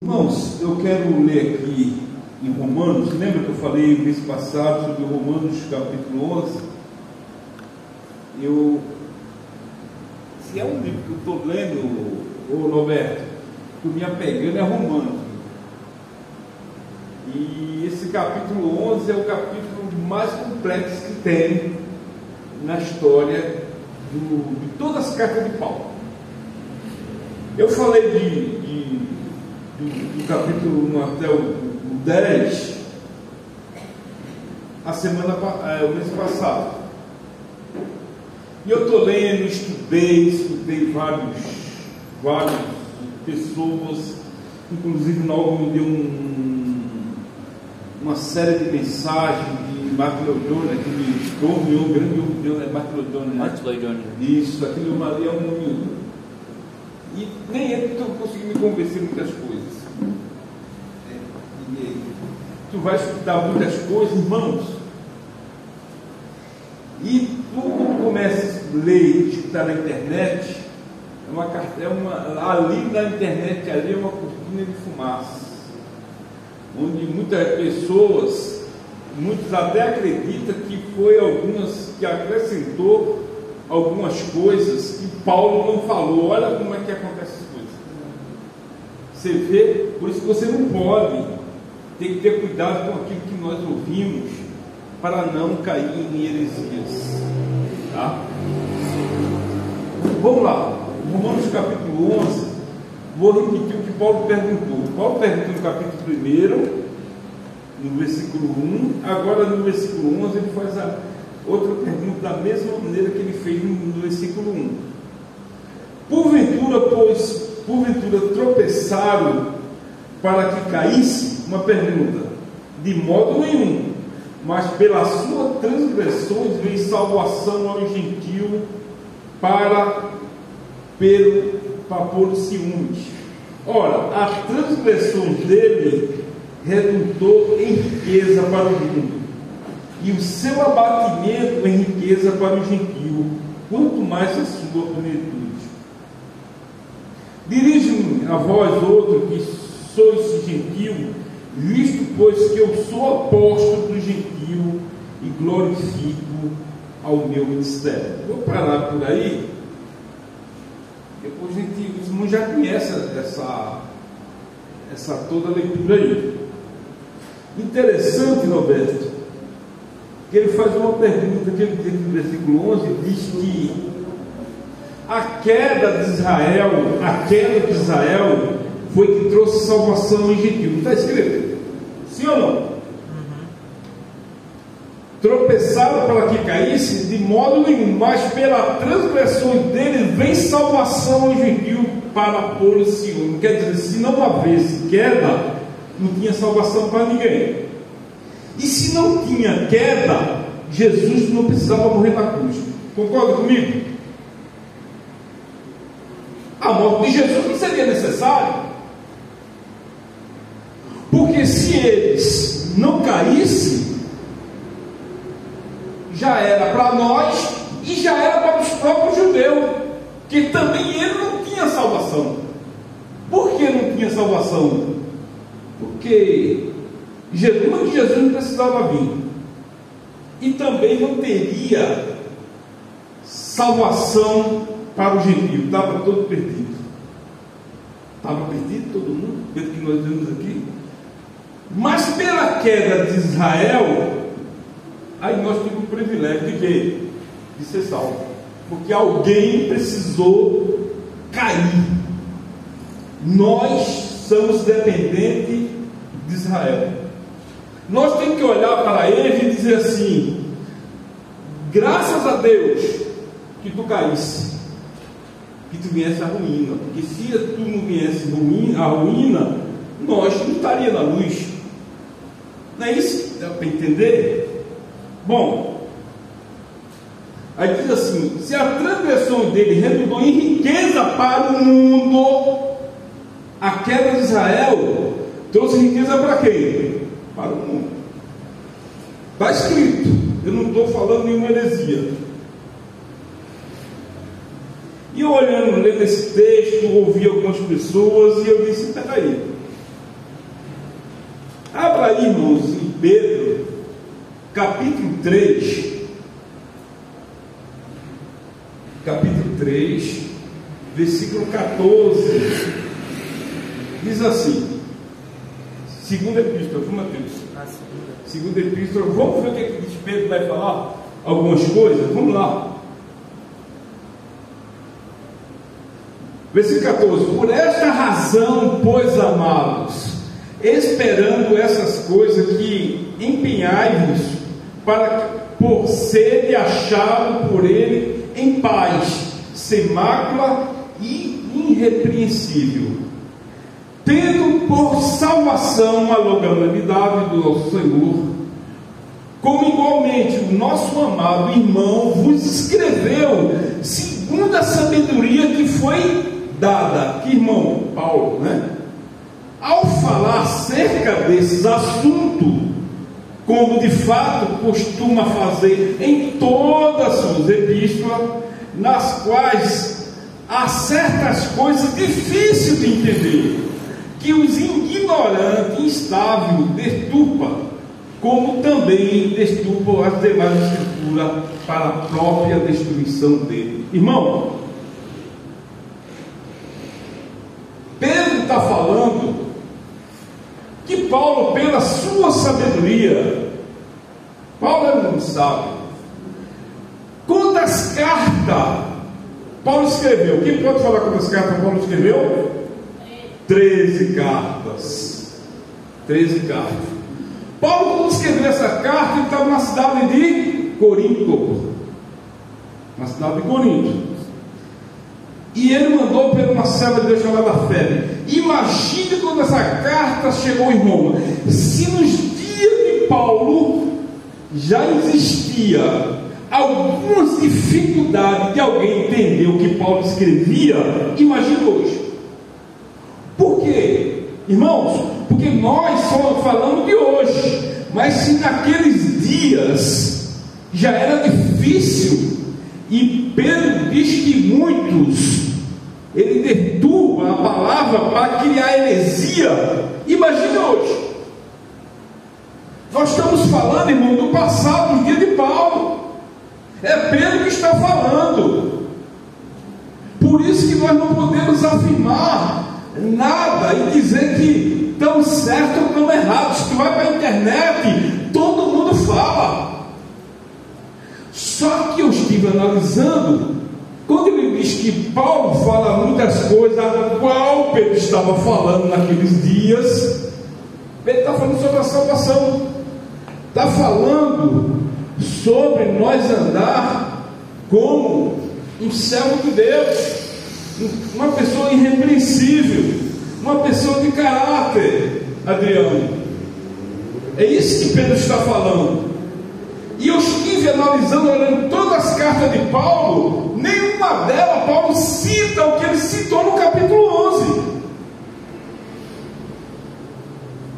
Irmãos, eu quero ler aqui em Romanos. Lembra que eu falei mês passado sobre Romanos capítulo 11? Se é um livro que eu estou lendo, ô Roberto, que eu me apegando é Romanos. E esse capítulo 11 é o capítulo mais complexo que tem na história de todas as cartas de Paulo. Eu falei do capítulo 1 até o 10 o mês passado. E eu estou lendo, escutei várias pessoas, inclusive Nogo me deu uma série de mensagens de Mark Leodone, aquele grande homem, Mark Leodone, né? Isso, aquele homem ali é um homem. E nem ele conseguiu me convencer muitas coisas. Tu vai estudar muitas coisas, irmãos. E tu, quando começa a ler e escutar na internet, ali na internet ali é uma cortina de fumaça, onde muitas pessoas, muitos até acreditam que foi algumas que acrescentou algumas coisas que Paulo não falou. Olha como é que acontece as coisas. Você vê, por isso que você não pode, tem que ter cuidado com aquilo que nós ouvimos, para não cair em heresias. Tá? Vamos lá, Romanos capítulo 11. Vou repetir o que Paulo perguntou. Paulo perguntou no capítulo 1, no versículo 1. Agora no versículo 11 ele faz a outra pergunta da mesma maneira que ele fez no versículo 1. Porventura tropeçaram para que caísse? Uma pergunta. De modo nenhum, mas pelas suas transgressões veio salvação ao gentio para pôr ciúmes. Ora, as transgressões dele redundou em riqueza para o mundo, e o seu abatimento em riqueza para o gentio, quanto mais a sua plenitude. Dirijo-me a vós, outro, que sois gentio, visto pois que eu sou apóstolo do gentio e glorifico ao meu ministério. Vou parar por aí. Depois os irmãos já conhecem essa toda a leitura aí. Interessante, Roberto, que ele faz uma pergunta que ele diz no versículo 11, diz que a queda de Israel foi que trouxe salvação em gentio. Não está escrito? Sim ou não? Tropeçaram para que caísse? De modo nenhum, mas pela transgressão dele vem salvação ao gentio para pôr Sião. Quer dizer, se não houvesse queda, não tinha salvação para ninguém. E se não tinha queda, Jesus não precisava morrer na cruz. Concorda comigo? A morte de Jesus não seria necessária, porque se eles não caíssem, já era para nós e já era para os próprios judeus, que também ele não tinha salvação. Por que não tinha salvação? Porque Jesus não precisava vir, e também não teria salvação para o gentio. Estava todo perdido. Estava perdido todo mundo, pelo que nós vemos aqui. Mas pela queda de Israel, aí nós temos o privilégio de quê? De ser salvo. Porque alguém precisou cair. Nós somos dependentes de Israel. Nós temos que olhar para ele e dizer assim: graças a Deus que tu caísse, que tu viesse a ruína. Porque se tu não viesse a ruína, nós não estaríamos na luz. Não é isso? Dá para entender? Bom, aí diz assim: se a transgressão dele redundou em riqueza para o mundo, a queda de Israel trouxe riqueza para quem? Para o mundo. Está escrito. Eu não estou falando nenhuma heresia. E eu lendo esse texto, ouvi algumas pessoas e eu disse: peraí, aí, irmãos, em Pedro, capítulo 3, versículo 14, diz assim, segunda epístola, Mateus, segunda epístola, vamos ver o que diz Pedro, vai falar algumas coisas, vamos lá. Versículo 14: por esta razão, pois, amados, esperando essas coisas, que empenhai-vos para por sede achado por ele em paz, sem mácula e irrepreensível, tendo por salvação a longanimidade do nosso Senhor, como igualmente o nosso amado irmão vos escreveu, segundo a sabedoria que foi dada. Que irmão? Paulo, né? Ao falar acerca desses assuntos, como de fato costuma fazer em todas as suas epístolas, nas quais há certas coisas difíceis de entender, que os ignorantes e instáveis deturpam, como também deturpam as demais escrituras para a própria destruição dele. Irmão, Pedro está falando que Paulo, pela sua sabedoria, Paulo era um sábio. Quantas cartas Paulo escreveu? Quem pode falar quantas cartas Paulo escreveu? 13 cartas. 13 cartas. Paulo, quando escreveu essa carta, ele estava na cidade de Corinto. Na cidade de Corinto. E ele mandou por uma serva de Deus chamada Febe. Imagine quando essa carta chegou em Roma. Se nos dias de Paulo já existia algumas dificuldades de alguém entender o que Paulo escrevia, imagine hoje. Por quê? Irmãos, porque nós só falamos de hoje, mas se naqueles dias já era difícil, e Pedro diz que muitos, ele deturpa a palavra para criar heresia, imagine hoje. Nós estamos falando, irmão, do passado, do dia de Paulo. É Pedro que está falando. Por isso que nós não podemos afirmar nada e dizer que estão certo ou estão errados. Se tu vai para a internet, todo mundo fala. Só que eu estive analisando, quando ele diz que Paulo fala muitas coisas, a qual Pedro estava falando naqueles dias, Pedro está falando sobre a salvação, está falando sobre nós andar como um servo de Deus, uma pessoa irrepreensível, uma pessoa de caráter, Adriano. É isso que Pedro está falando. E eu estive analisando, olhando todas as cartas de Paulo, nenhuma delas Paulo cita o que ele citou no capítulo 11.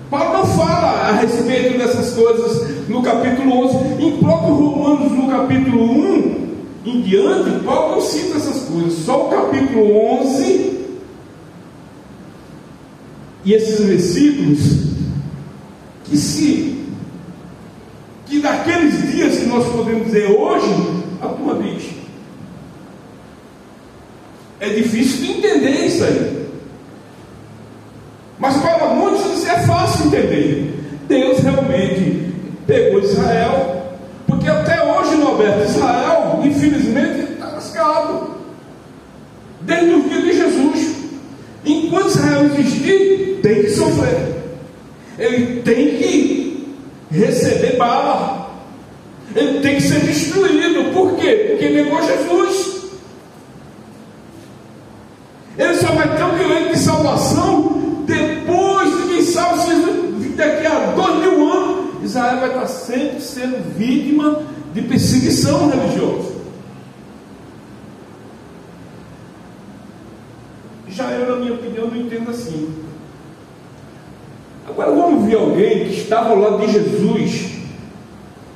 Paulo não fala a respeito dessas coisas no capítulo 11. Em próprio Romanos, no capítulo 1 em diante, Paulo não cita essas coisas. Só o capítulo 11 e esses versículos que naqueles dias que nós podemos dizer hoje, a turma diz, é difícil de entender isso aí, mas para muitos isso é fácil entender. Deus realmente pegou Israel, porque até hoje, Norberto, Israel infelizmente está lascado desde o dia de Jesus. Enquanto Israel existir, tem que sofrer, ele tem que receber bala, ele tem que ser destruído. Por quê? Porque negou Jesus. Ele só vai ter o direito de salvação depois de quem sabe, se daqui a 2000 anos Israel vai estar sempre sendo vítima de perseguição religiosa. Já eu, na minha opinião, não entendo assim. Agora vamos ver alguém que estava ao lado de Jesus,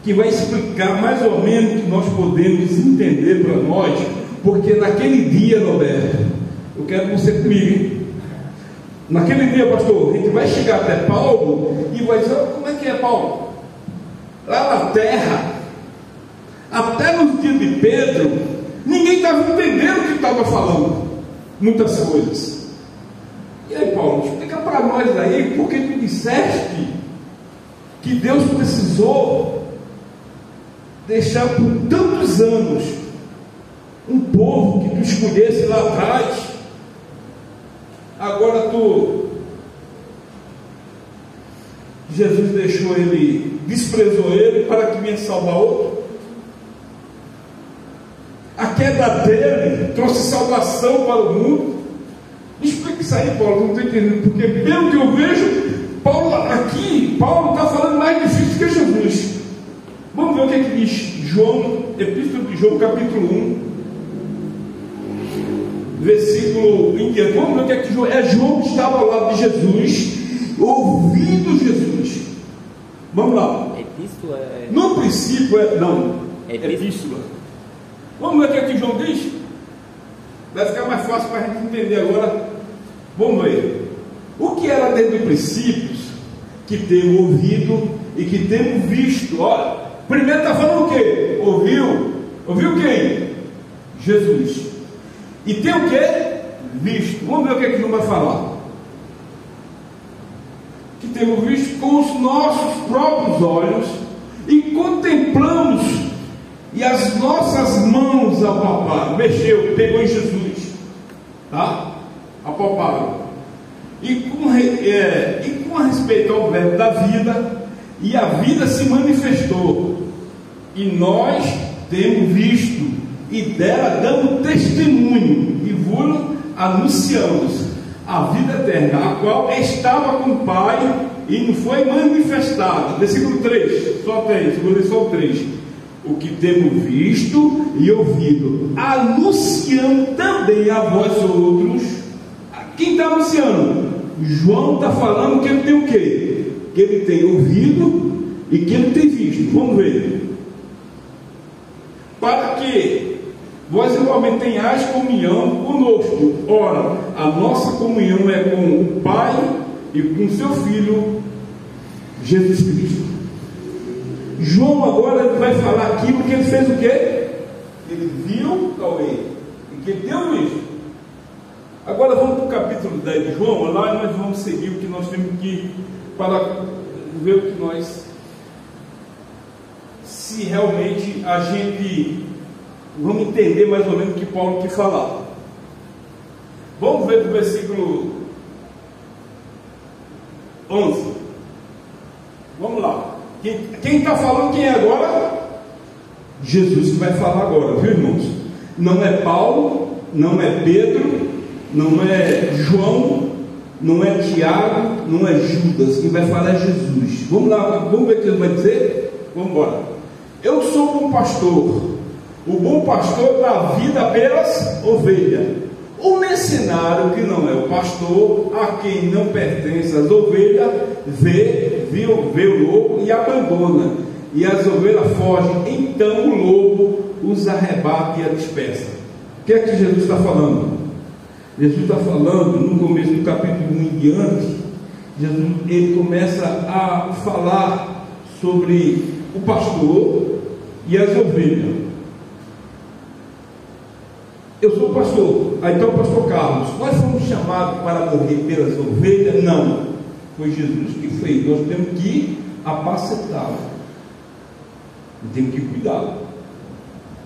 que vai explicar mais ou menos o que nós podemos entender para nós, porque naquele dia, Roberto, eu quero você comigo, hein? Naquele dia, pastor, a gente vai chegar até Paulo e vai dizer: como é que é, Paulo? Lá na terra, até nos dias de Pedro, ninguém estava entendendo o que estava falando, muitas coisas. E aí, Paulo, explica para nós aí, porque tu disseste que Deus precisou deixar por tantos anos um povo que tu escolhesse lá atrás. Agora Jesus deixou ele, desprezou ele para que venha salvar outro. A queda dele trouxe salvação para o mundo. Explica isso aí, Paulo, não estou entendendo, porque pelo que eu vejo, Paulo está falando mais difícil que Jesus. Vamos ver o que é que diz João, Epístola de João, capítulo 1, versículo em diante. Vamos ver o que é que João que estava ao lado de Jesus, ouvindo Jesus. Vamos lá. Epístola é... No princípio Epístola. Vamos ver o que é que João diz? Vai ficar mais fácil para a gente entender agora. Vamos ver. O que era desde o princípio, que temos ouvido e que temos visto. Olha, primeiro está falando o quê? Ouviu quem? Jesus. E tem o quê? Visto. Vamos ver o que é que João vai falar. Que temos visto com os nossos próprios olhos e contemplamos, e as nossas mãos apalparam. Mexeu, pegou em Jesus, tá? Apalparam. E com respeito ao verbo da vida, e a vida se manifestou, e nós temos visto, e dela damos testemunho, e vos anunciamos a vida eterna, a qual estava com o Pai e não foi manifestada. Versículo 3, só 3, vou ler só o 3. O que temos visto e ouvido, anunciando também a vós outros. Quem está anunciando? João está falando que ele tem o quê? Que ele tem ouvido e que ele tem visto. Vamos ver. Para que vós igualmente tenhais comunhão conosco. Ora, a nossa comunhão é com o Pai e com seu Filho Jesus Cristo. João agora ele vai falar aquilo que ele fez o quê? Ele viu, Cauê, e que ele deu isso. Agora vamos para o capítulo 10 de João. Lá nós vamos seguir o que nós temos que, para ver o que nós, se realmente a gente vamos entender mais ou menos o que Paulo quer falar. Vamos ver do versículo 11. Vamos lá. Quem está falando, quem é agora? Jesus que vai falar agora, viu, irmãos? Não é Paulo, não é Pedro, não é João, não é Tiago, não é Judas. Quem vai falar é Jesus. Vamos lá, vamos ver o que ele vai dizer? Vamos embora. Eu sou um bom pastor. O bom pastor dá vida pelas ovelhas. O mercenário, que não é o pastor, a quem não pertence as ovelhas, vê o lobo e abandona, e as ovelhas fogem. Então o lobo os arrebata e a dispersa. O que é que Jesus está falando? Jesus está falando, no começo do capítulo 1 em diante, Jesus, ele começa a falar sobre o pastor e as ovelhas. Eu sou pastor, aí então pastor Carlos, nós fomos chamados para morrer pelas ovelhas? Não, foi Jesus que fez. Nós temos que apacentá-lo, a gente tem que cuidá-lo,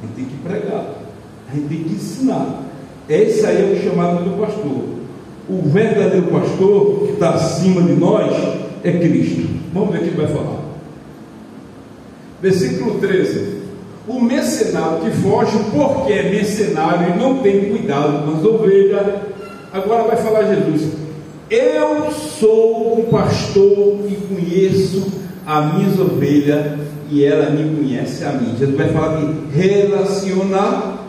a gente tem que pregar, a gente tem que ensinar. Esse aí é o chamado do pastor. O verdadeiro pastor que está acima de nós é Cristo. Vamos ver o que ele vai falar. Versículo 13. O mercenário que foge porque é mercenário e não tem cuidado com as ovelhas. Agora vai falar Jesus. Eu sou um pastor e conheço as minhas ovelhas e ela me conhece a mim. Jesus vai falar de relacionamento.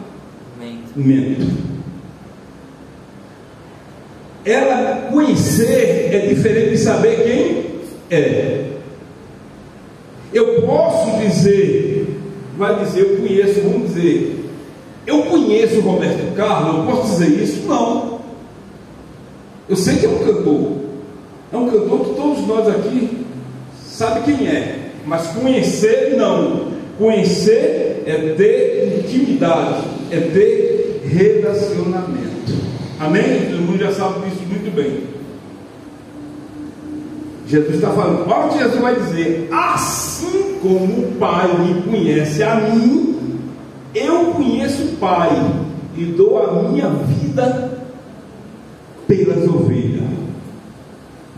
Ela conhecer é diferente de saber quem é. Eu posso dizer, vai dizer, eu conheço, vamos dizer, eu conheço o Roberto Carlos, eu posso dizer isso? Não. Eu sei que é um cantor. É um cantor que todos nós aqui sabem quem é. Mas conhecer, não. Conhecer é ter intimidade, é ter relacionamento. Amém? Todo mundo já sabe disso muito bem. Jesus está falando, olha o que Jesus vai dizer: assim como o Pai me conhece a mim, eu conheço o Pai e dou a minha vida pelas ovelhas.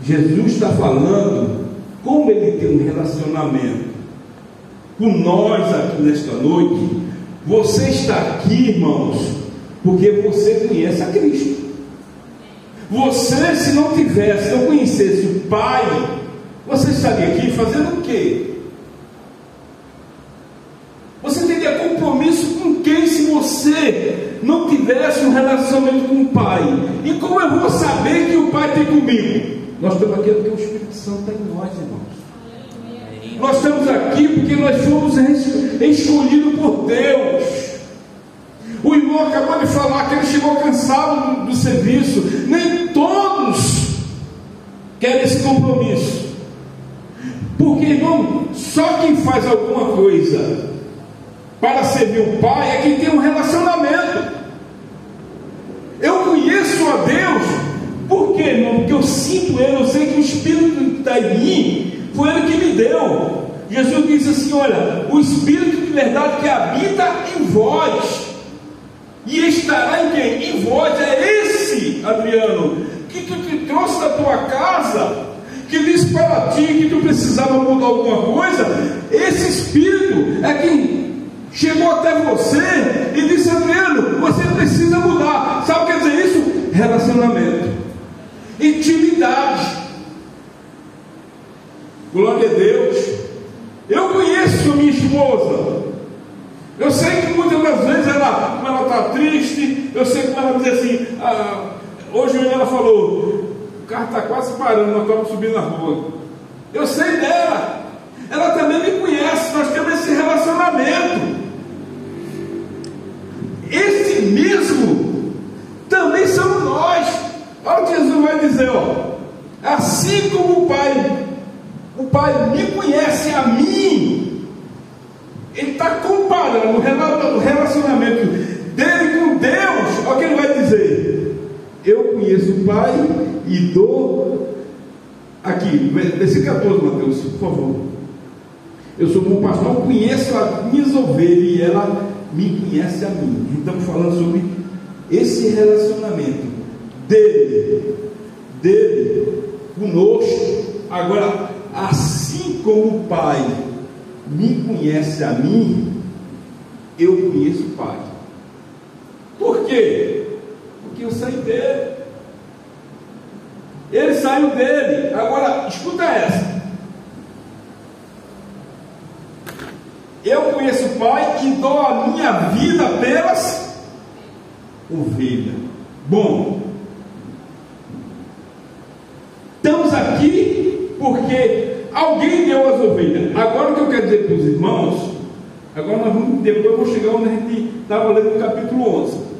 Jesus está falando como ele tem um relacionamento com nós aqui nesta noite. Você está aqui, irmãos, porque você conhece a Cristo. Você, se não conhecesse o Pai, você estaria aqui fazendo o quê? Você teria compromisso com quem se você não tivesse um relacionamento com o Pai? E como eu vou saber que o Pai tem comigo? Nós estamos aqui porque o Espírito Santo está em nós, irmãos. Nós estamos aqui porque nós fomos escolhidos por Deus. O irmão acabou de falar que ele chegou cansado do serviço. Nem todos querem esse compromisso. Porque, irmão, só quem faz alguma coisa para servir o Pai é quem tem um relacionamento. Eu conheço a Deus. Por quê, irmão? Porque eu sinto Ele, eu sei que o Espírito que está em mim foi Ele que me deu. Jesus disse assim: olha, o Espírito de verdade que habita em vós, e estará em quem? Em vós. É esse, Adriano, que tu te trouxe da tua casa, que disse para ti que tu precisava mudar alguma coisa. Esse Espírito é quem chegou até você e disse: Adriano, você precisa mudar. Sabe o que quer dizer isso? Relacionamento, intimidade. Glória a Deus. Eu conheço a minha esposa. Eu sei que muitas das vezes como ela está triste. Eu sei como ela diz assim: hoje ela falou, o carro está quase parando, nós estamos subindo na rua. Eu sei dela. Ela também me conhece. Nós temos esse relacionamento. Esse mesmo também somos nós. Olha o que Jesus vai dizer, ó. Assim como o Pai me conhece a mim. Ele está comparando o relacionamento dele com Deus. Olha o que ele vai dizer: eu conheço o Pai e dou. Aqui, versículo 14, Mateus, por favor. Eu sou bom pastor, eu conheço as minhas ovelhas e ela me conhece a mim. Estamos falando sobre esse relacionamento dele conosco. Agora, assim como o Pai me conhece a mim, eu conheço o Pai. Por quê? Porque eu saí dele, ele saiu dele. Agora, escuta essa: eu conheço o Pai e dou a minha vida pelas ovelhas. Bom, estamos aqui porque alguém deu as ovelhas. Agora o que eu quero dizer para os irmãos, agora nós vamos, depois eu vou chegar onde a gente estava lendo no capítulo 11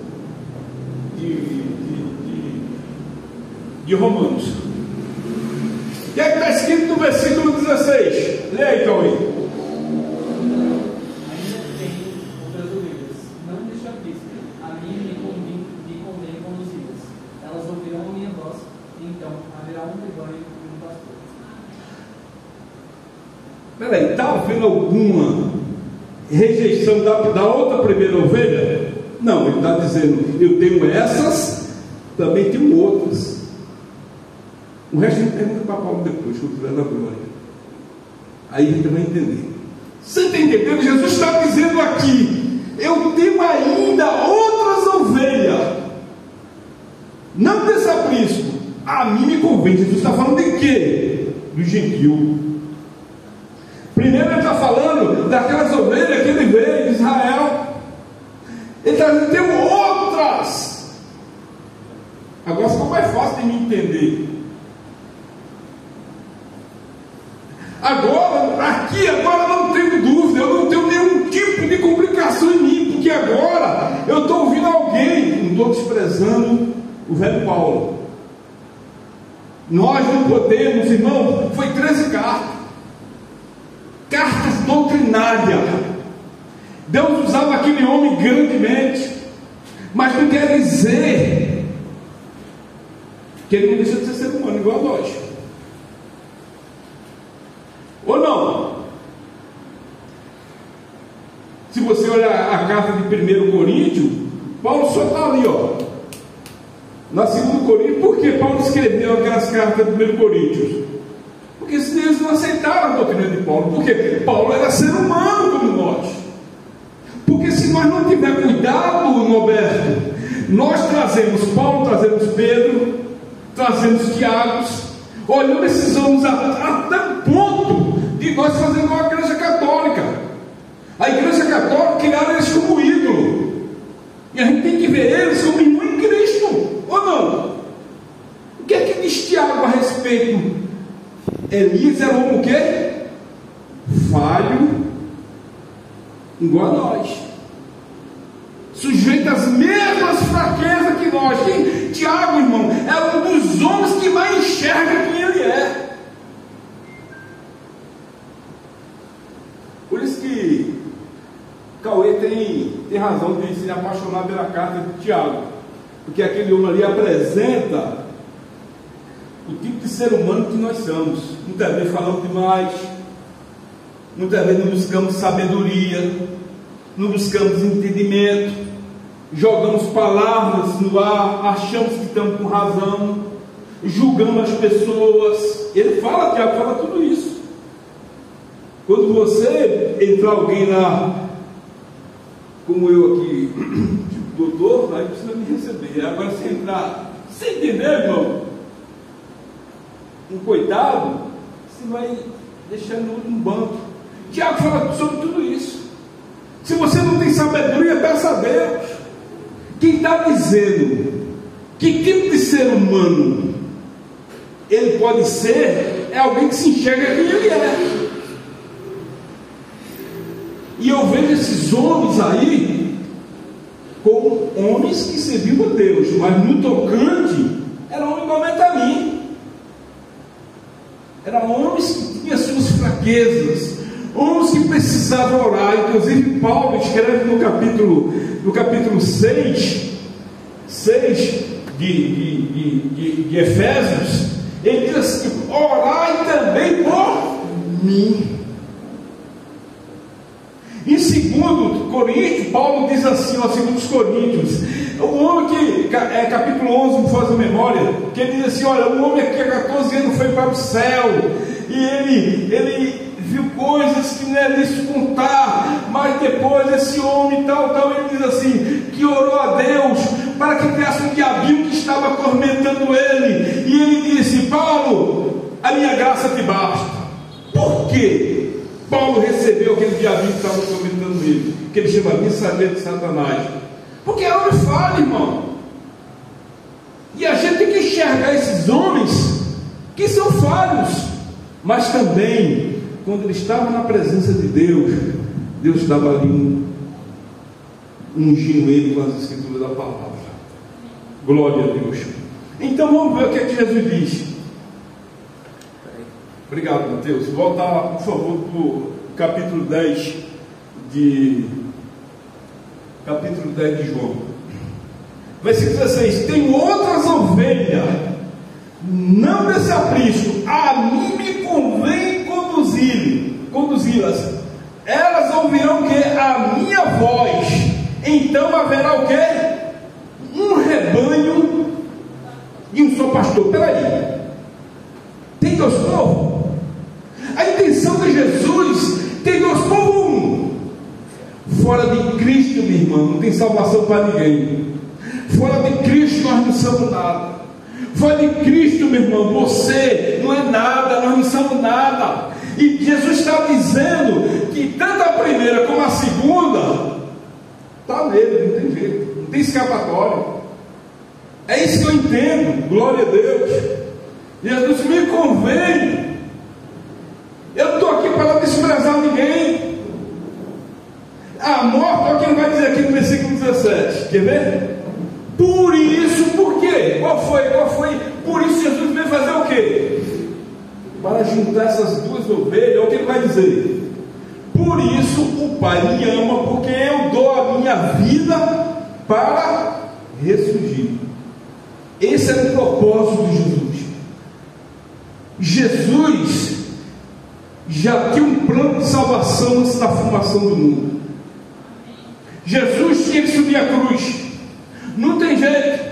de Romanos. O que é que está escrito no versículo 16? Lê aí, Cauê. Peraí, está havendo alguma rejeição da outra primeira ovelha? Não, ele está dizendo: eu tenho essas, também tenho outras. O resto a gente pergunta para Paulo depois, que eu tiver na glória. Aí a gente vai entender. Você está entendendo? Jesus está dizendo aqui: eu tenho ainda outras ovelhas. Não desse aprisco. A mim me convém. Jesus está falando de quê? Do gentil. Primeiro ele está falando daquelas ovelhas que ele veio de Israel. Ele está dizendo: tem outras. Agora ficou mais fácil de me entender. Agora não tenho dúvida, eu não tenho nenhum tipo de complicação em mim, porque agora eu estou ouvindo alguém, não estou desprezando o velho Paulo, Nós não podemos, irmão, foi 13 cartas doutrinárias. Deus usava aquele homem grandemente, mas não quer dizer que ele não deixa de ser humano igual a nós. Ou não? Se você olhar a carta de 1 Coríntios, Paulo só está ali, na 2 Coríntios. Por que Paulo escreveu aquelas cartas de 1 Coríntios? Porque se eles não aceitaram a doutrina de Paulo. Porque Paulo era ser humano como nós. Porque se nós não tivermos cuidado, Norberto, nós trazemos Paulo, trazemos Pedro, trazemos Tiago, olhando esses homens até o ponto de nós fazermos uma igreja católica. A igreja católica criaram eles como ídolo, e a gente tem que ver eles como irmão em Cristo, ou não? O que é que diz Tiago a respeito? Elias era um homem o quê? Falho, igual a nós, sujeito às mesmas fraquezas que nós. Tiago, irmão, é um dos homens que mais enxerga quem ele é. Por isso que Cauê tem razão de se apaixonar pela carta de Tiago, porque aquele homem ali apresenta o tipo de ser humano que nós somos. Muitas vezes falamos demais, muitas vezes não buscamos sabedoria, não buscamos entendimento, jogamos palavras no ar, achamos que estamos com razão, julgamos as pessoas. Ele fala, Tiago fala tudo isso. Quando você entrar alguém lá, como eu aqui, tipo doutor, aí precisa me receber. Agora se entrar, você entendeu, irmão? Um coitado, você vai deixar no último banco. Tiago fala sobre tudo isso. Se você não tem sabedoria, peça a Deus. Quem está dizendo que tipo de ser humano ele pode ser, é alguém que se enxerga quem ele é. E eu vejo esses homens aí como homens que serviam a Deus, mas no tocante era homem igualmente a mim. Eram homens que tinham suas fraquezas, homens que precisavam orar. Inclusive Paulo escreve no capítulo 6 de Efésios, ele diz assim: orai também por mim. Em 2 Coríntios, Paulo diz assim, ó, 2 Coríntios, o homem que, capítulo 11, me faz a memória, que ele diz assim: olha, um homem que há 14 anos foi para o céu, e ele viu coisas que não é disso contar, mas depois esse homem tal, ele diz assim, que orou a Deus, para que tivesse um diabinho que estava atormentando ele, e ele disse: Paulo, a minha graça te basta. Por quê? Paulo recebeu aquele diabinho que estava atormentando ele, que ele chama mensageiro de Satanás, porque era homem falho, irmão. E a gente tem que enxergar esses homens que são falhos, mas também quando ele estava na presença de Deus, Deus estava ali ungindo ele com as escrituras da palavra. Glória a Deus. Então vamos ver o que é que Jesus diz. Obrigado, Mateus. Volta, por favor, para o capítulo 10 de João. Versículo 16: tem outras ovelhas, não desse aprisco, a mim me convém conduzi-las. Elas ouvirão o que? A minha voz. Então haverá o que? Um rebanho e um só pastor. Peraí, tem dois povos? A intenção de Jesus tem dois povos. Fora de Cristo, meu irmão, não tem salvação para ninguém. Fora de Cristo nós não somos nada. Fora de Cristo, meu irmão, você não é nada, nós não somos nada. E Jesus está dizendo que tanto a primeira como a segunda está nele, não tem jeito, não tem escapatória. É isso que eu entendo. Glória a Deus. Jesus me convém. Eu não estou aqui para desprezar ninguém. A morte, olha o que ele vai dizer aqui no versículo 17. Quer ver? Por isso, por quê? Qual foi? Por isso Jesus veio fazer o quê? quê? Para juntar essas duas ovelhas. Olha o que ele vai dizer: por isso o Pai me ama, porque eu dou a minha vida para ressurgir. Esse era o propósito de Jesus. Jesus já tinha um plano de salvação antes da fundação do mundo. Jesus tinha que subir a cruz. Não tem jeito.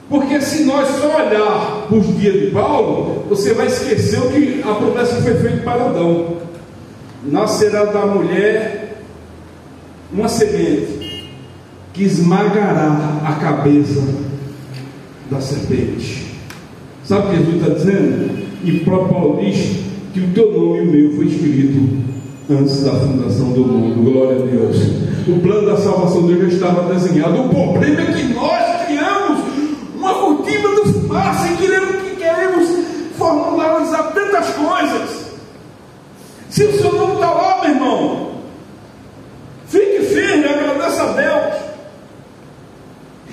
Porque se nós só olhar para os dias de Paulo, você vai esquecer o que a promessa foi feita para Adão: nascerá da mulher uma semente que esmagará a cabeça da serpente. Sabe o que Jesus está dizendo? E o próprio Paulo diz que o teu nome e o meu foi escrito antes da fundação do mundo. Glória a Deus. O plano da salvação de Deus já estava desenhado. O problema é que nós criamos uma cortina de fumaça e queremos formalizar tantas coisas. Se o seu nome está lá, meu irmão, fique firme, agradeça a Deus.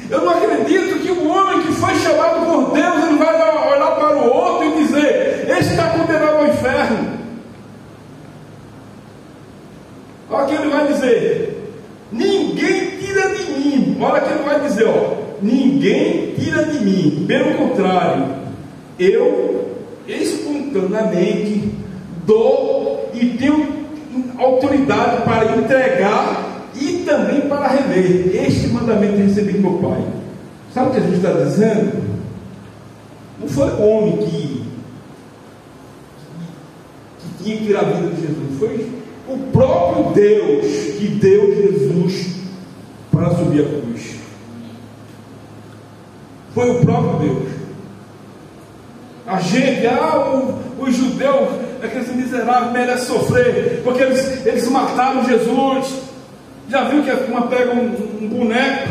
Eu não acredito que o homem que foi chamado por Deus, ele vai olhar para o outro e dizer: esse está condenado ao inferno. Olha o que ele vai dizer: ninguém tira de mim. Olha o que ele vai dizer, ninguém tira de mim. Pelo contrário, eu espontaneamente dou e tenho autoridade para entregar e também para rever. Este mandamento eu recebi do meu Pai. Sabe o que Jesus está dizendo? Não foi o homem que tinha que tirar a vida de Jesus. Foi o próprio Deus que deu Jesus para subir a cruz. Foi o próprio Deus. A gente, os judeus, aqueles miseráveis, merecem sofrer, porque eles mataram Jesus. Já viu que uma pega um boneco,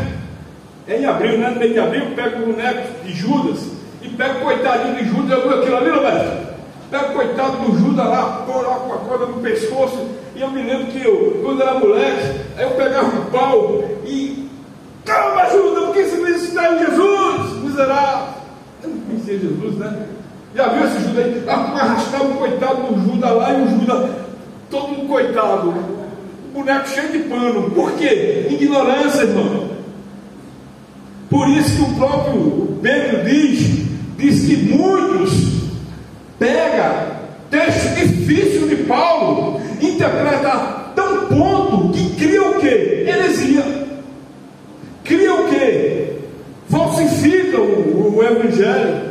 em abril, né? No meio de abril, pega o boneco de Judas e pega o coitadinho de Judas. Já viu aquilo ali, Roberto? Pega o coitado do Judas lá, pôr lá com a corda no pescoço. E eu me lembro que quando era moleque, aí eu pegava um pau e: calma, Judas, porque você está em Jesus, miserável. Eu não conhecia Jesus, né? Já viu esse Judas aí? Arrastava o coitado do Judas lá e o Judas, todo mundo coitado, boneco cheio de pano. Por quê? Ignorância, irmão. Por isso que o próprio Pedro diz que muitos pega texto difícil de Paulo, interpreta a tão ponto que cria o quê? Heresia. Cria o quê? Falsifica o evangelho.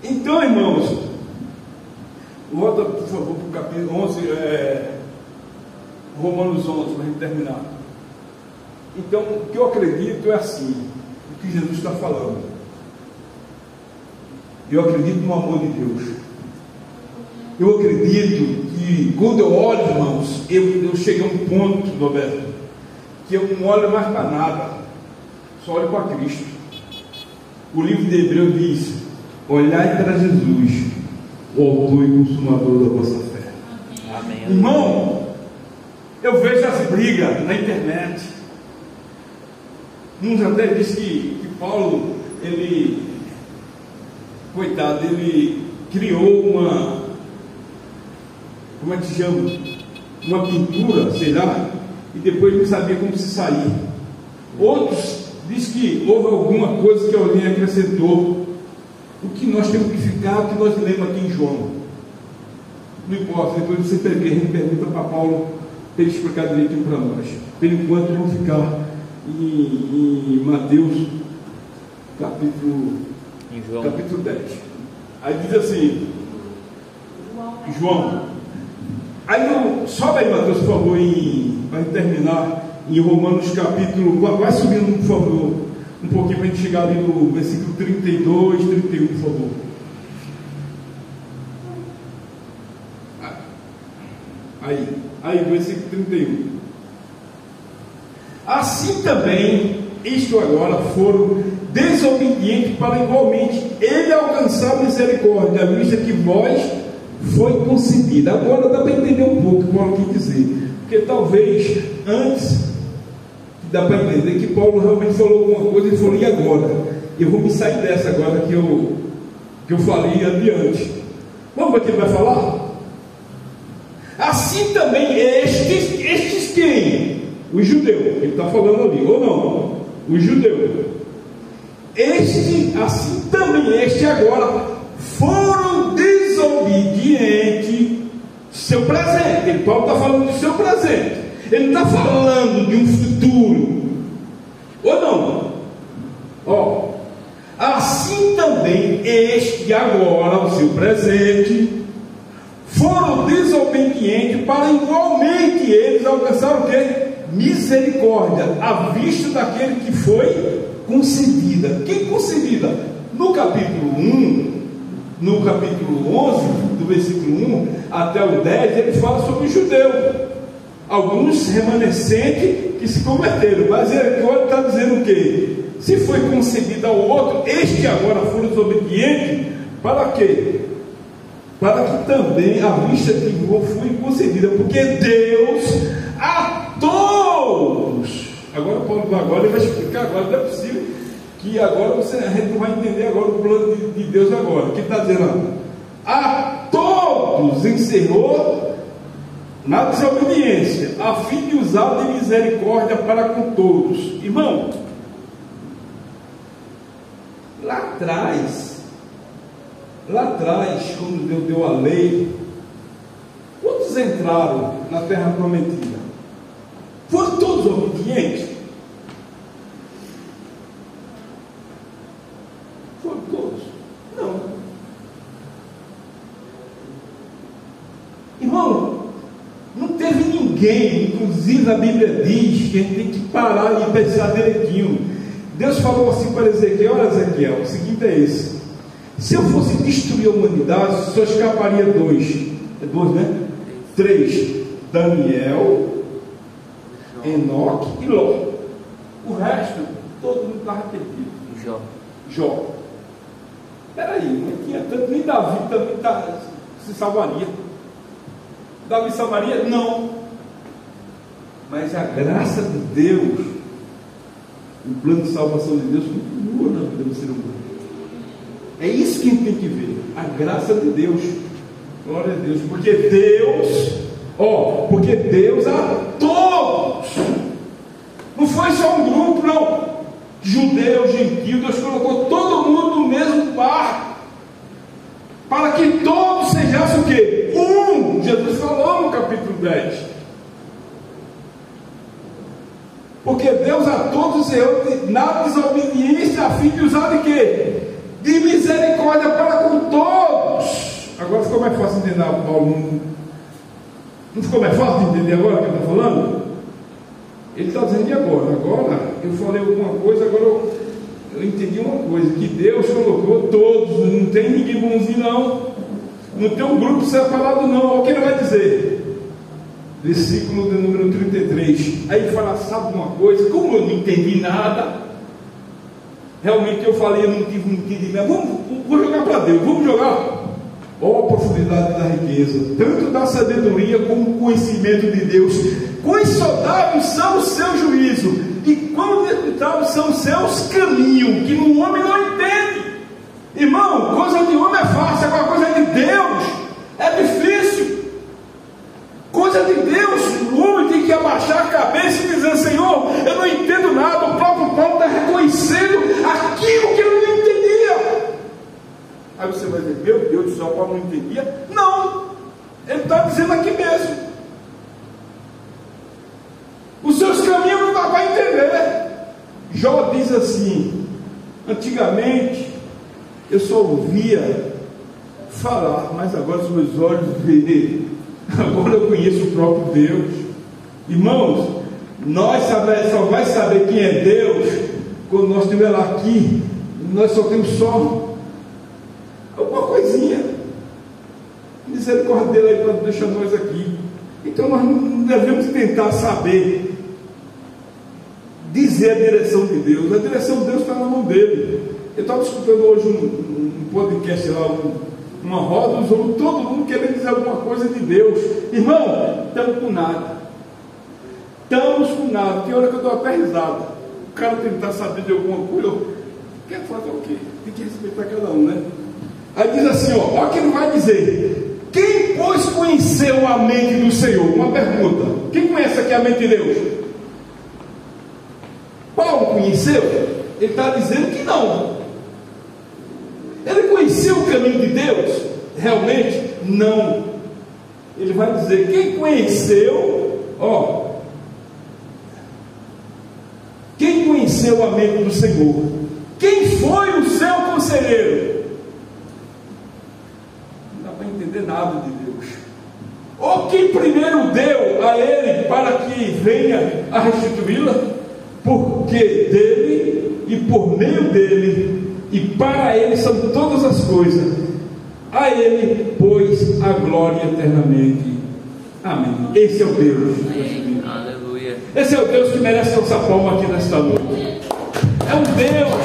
Então, irmãos, volta por favor para o capítulo 11, Romanos 11, para a gente terminar. Então, o que eu acredito é assim, o que Jesus está falando. Eu acredito no amor de Deus. Eu acredito que quando eu olho, irmãos, eu chego a um ponto, Roberto, que eu não olho mais para nada, só olho para Cristo. O livro de Hebreus diz: olhai para Jesus, o autor e consumador da vossa fé. Amém. Irmão, eu vejo as brigas na internet. Uns até dizem que Paulo, coitado, ele criou uma, como é que se chama? Uma pintura, sei lá, e depois não sabia como se sair. Outros dizem que houve alguma coisa que alguém acrescentou. O que nós temos que ficar, o que nós lemos aqui em João. Não importa, depois você pergunta para Paulo, para ele explicar direitinho para nós. Por enquanto, vamos ficar em Mateus, capítulo 10. Aí diz assim, João. Aí sobe aí, Mateus, por favor, para terminar, em Romanos capítulo, vai subindo, por favor, um pouquinho para a gente chegar ali no versículo 32, 31, por favor. Aí, versículo 31. Assim também, isto agora, foram desobedientes para igualmente ele alcançar a misericórdia, à vista que vós foi concedida. Agora dá para entender um pouco o que Paulo quis dizer, porque talvez antes dá para entender que Paulo realmente falou alguma coisa e falou: e agora? eu vou me sair dessa agora que eu falei adiante. Vamos ver o que ele vai falar? Assim também estes quem? Os judeus, ele está falando ali, ou não? Os judeus. Assim também este agora foram desobedientes seu presente. Paulo está falando do seu presente. Ele não está falando de um futuro. Ou não? Assim também este agora, o seu presente, foram desobedientes para igualmente eles alcançar o quê? Misericórdia, à vista daquele que foi concedida. Quem concedida? No capítulo 1, no capítulo 11, do versículo 1 até o 10, ele fala sobre os judeus, alguns remanescentes que se converteram, mas ele agora está dizendo o quê? Se foi concedido ao outro, este agora foram desobedientes, para quê? Para que também a vista que foi concedida, porque Deus a todos, agora ele vai explicar agora, não é possível que agora a gente não vai entender agora o plano de Deus agora, que está dizendo a todos encerrou na desobediência, a fim de usar de misericórdia para com todos. Irmão, lá atrás, quando Deus deu a lei, quantos entraram na terra prometida? Foram todos obedientes? Foram todos? Não. Irmão, não teve ninguém, inclusive a Bíblia diz que a gente tem que parar e pensar direitinho. Deus falou assim para Ezequiel: olha, Ezequiel, o seguinte é esse: se eu fosse destruir a humanidade, só escaparia três: Daniel, Enoque e Ló. O resto, todo mundo estava perdido. Jó. Peraí, não tinha tanto, nem Davi também se salvaria. Davi salvaria? Não. Mas a graça de Deus, o plano de salvação de Deus continua na vida do ser humano. É isso que a gente tem que ver, a graça de Deus. Glória a Deus, porque Deus a todos, não foi só um grupo, não, judeu, gentil, Deus colocou todo mundo no mesmo barco, para que todos sejassem o quê? Jesus falou no capítulo 10, porque Deus a todos na desobediência, a fim de usar de quê? De misericórdia para com todos. Agora ficou mais fácil entender, Paulo? Não ficou mais fácil entender agora o que ele está falando? Ele está dizendo: e agora? Agora eu falei alguma coisa, agora eu entendi uma coisa, que Deus colocou todos, não tem ninguém bonzinho não tem um grupo separado não. Olha o que ele vai dizer, versículo de número 33. Aí ele fala: sabe uma coisa, como eu não entendi nada, realmente eu falei, eu não tive entendimento, vou jogar para Deus, vamos jogar. Ó, a profundidade da riqueza, tanto da sabedoria como o conhecimento de Deus. Quão saudáveis são os seus juízos, e quão inescrutáveis são os seus caminhos, que um homem não entende. Irmão, coisa de homem é fácil, agora coisa de Deus é difícil. Coisa de Deus, o homem tem que abaixar a cabeça e dizer: Senhor, eu não entendo nada. O próprio Paulo está reconhecendo aquilo que ele não entendia. Aí você vai dizer: meu Deus do céu, Paulo não entendia? Não, ele está dizendo aqui mesmo. Os seus caminhos não dá para entender. Jó diz assim: antigamente eu só ouvia falar, mas agora os meus olhos veem. Agora eu conheço o próprio Deus. Irmãos, nós só vai saber quem é Deus quando nós estivermos lá aqui. Nós só temos só alguma coisinha. Misericórdia dele aí para deixar nós aqui. Então nós não devemos tentar saber, dizer a direção de Deus. A direção de Deus está na mão dele. Eu estava escutando hoje um podcast lá, uma roda, todo mundo querendo dizer alguma coisa de Deus. Irmão, estamos com nada. Tem hora que eu dou até risada. O cara tentar saber de alguma coisa, Quer fazer o quê? Tem que respeitar cada um, né? Aí diz assim, ó, olha o que ele vai dizer. Quem, pois, conheceu a mente do Senhor? Uma pergunta. Quem conhece aqui a mente de Deus? Paulo conheceu? Ele está dizendo que não. Ele conheceu o caminho de Deus? Realmente, não. Ele vai dizer, quem conheceu, ó, quem conheceu a mente do Senhor? Quem foi o seu conselheiro? Não dá para entender nada de Deus. Ou quem primeiro deu a ele para que venha a restituí-la? Porque dele e por meio dele e para ele são todas as coisas. A ele, pois, a glória eternamente. Amém. Esse é o Deus. Aleluia. Esse é o Deus que merece nossa palma aqui nesta noite. É um Deus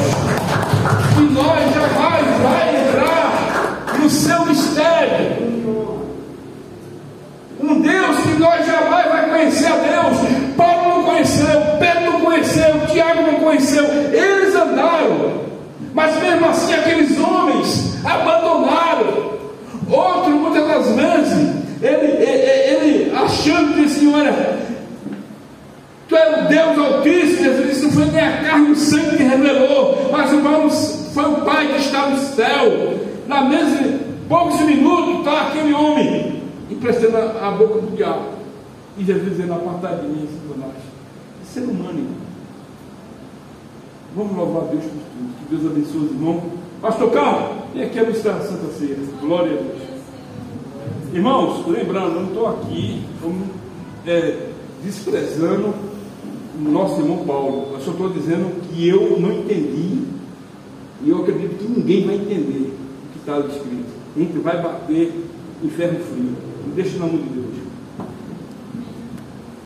que nós jamais vai entrar no seu mistério. Um Deus que nós jamais vai conhecer a Deus. Paulo não conheceu, Pedro não conheceu, Tiago não conheceu. Eles andaram, mas mesmo assim aqueles homens abandonaram. Outro, muitas das vezes, ele achando que assim, olha, tu é o Deus Altíssimo. Jesus disse, não foi nem a carne e o sangue que revelou, mas foi o Pai que está no céu. Na mesa, poucos minutos, está aquele homem emprestando a boca do diabo. E Jesus dizendo, apartai de mim, Satanás. É ser humano, irmão. Vamos louvar a Deus por tudo. Que Deus abençoe os irmãos. Pastor Carlos, vem aqui anunciar a Santa Ceia. Glória a Deus. Irmãos, lembrando, eu não estou aqui desprezando o nosso irmão Paulo. Eu só estou dizendo que eu não entendi. E eu acredito que ninguém vai entender o que está escrito. A gente vai bater em ferro frio. Não deixa na mão de Deus.